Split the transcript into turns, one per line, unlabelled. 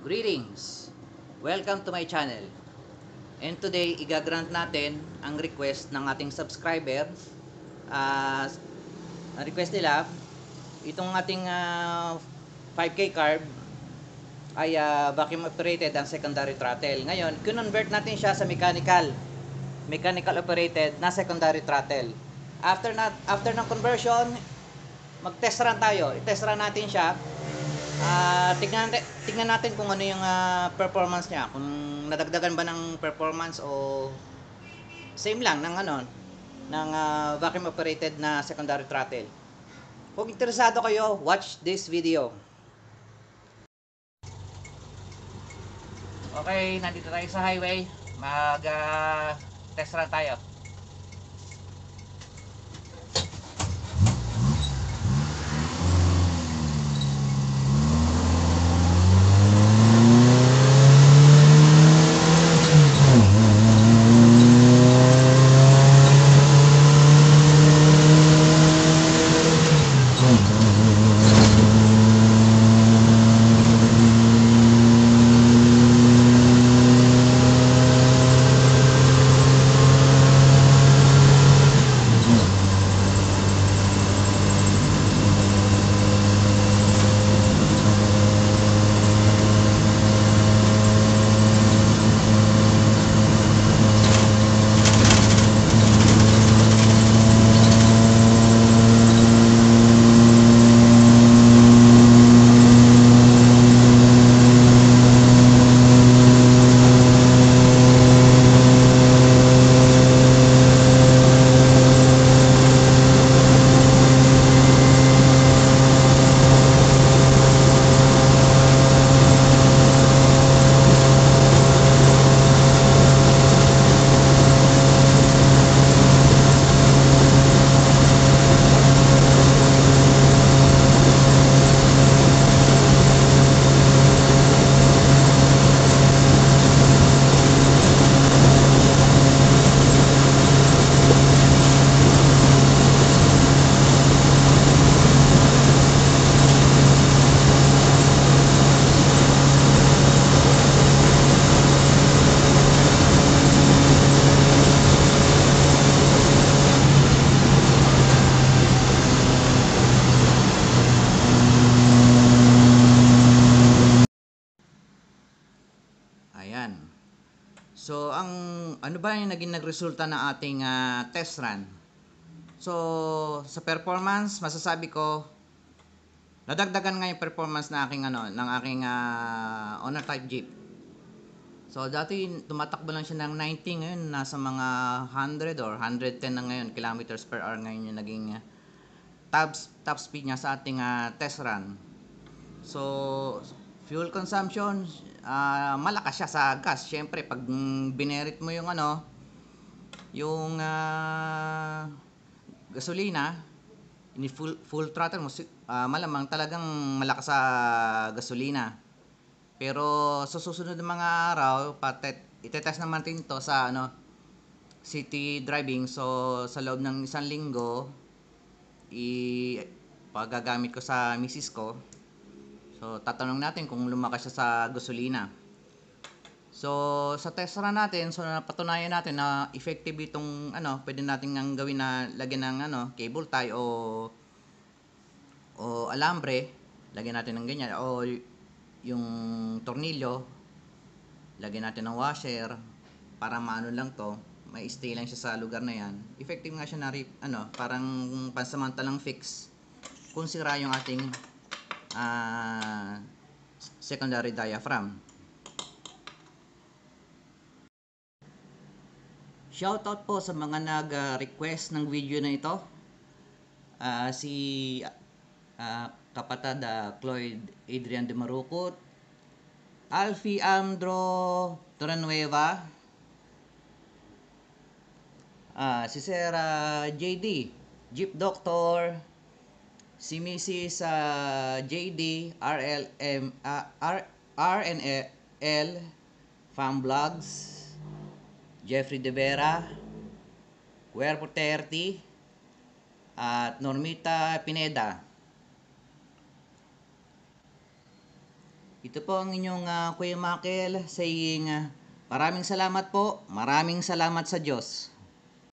Greetings! Welcome to my channel. And today, igagrant natin ang request ng ating subscriber. Uh, ang request nila, itong ating 5K carb ay vacuum operated ang secondary throttle. Ngayon, convert natin siya sa mechanical operated na secondary throttle. After ng conversion, mag-test run tayo. I-test run natin siya. Tignan natin kung ano yung performance niya, kung nadagdagan ba ng performance o same lang ng vacuum operated na secondary throttle. Kung interesado kayo, watch this video. Okay, nandito tayo sa highway. Mag test run tayo. Ayan. So, ano ba yung naging nagresulta ng ating test run? So, sa performance, masasabi ko, nadagdagan nga yung performance ng aking owner type Jeep. So, dati tumatakbo lang siya ng 90, ngayon nasa mga 100 or 110 na ngayon, kilometers per hour ngayon yung naging top speed niya sa ating test run. So, fuel consumption, malakas siya sa gas. Syempre, pag binerit mo yung gasolina, full throttle mo, malamang talagang malakas sa gasolina. Pero sa susunod ng mga araw, itetest naman natin to sa city driving. So, sa loob ng isang linggo, pagagamit ko sa misis ko. So, tatanong natin kung lumakas siya sa gasolina. So, sa test run natin, so napatunayan natin na effective itong pwede natin ang gawin na lagyan ng cable tie o alambre, lagyan natin ng ganyan, o yung tornilyo, lagyan natin ng washer para maano lang to, may stay lang siya sa lugar na yan. Effective nga siya na parang pansamantalang fix kung sira yung ating secondary diaphragm. Shoutout po sa mga nag-request ng video na ito. Si kapatid Cloyd Adrian de Marucot, Alfie Andro Torrenueva, si Sir JD Jeep Doctor, si Mrs. JD RNL Farm Vlogs, Jeffrey De Vera, Cuerpo 30, at Normita Pineda. Ito po ang inyong Kuya Makel saying maraming salamat po, maraming salamat sa Diyos.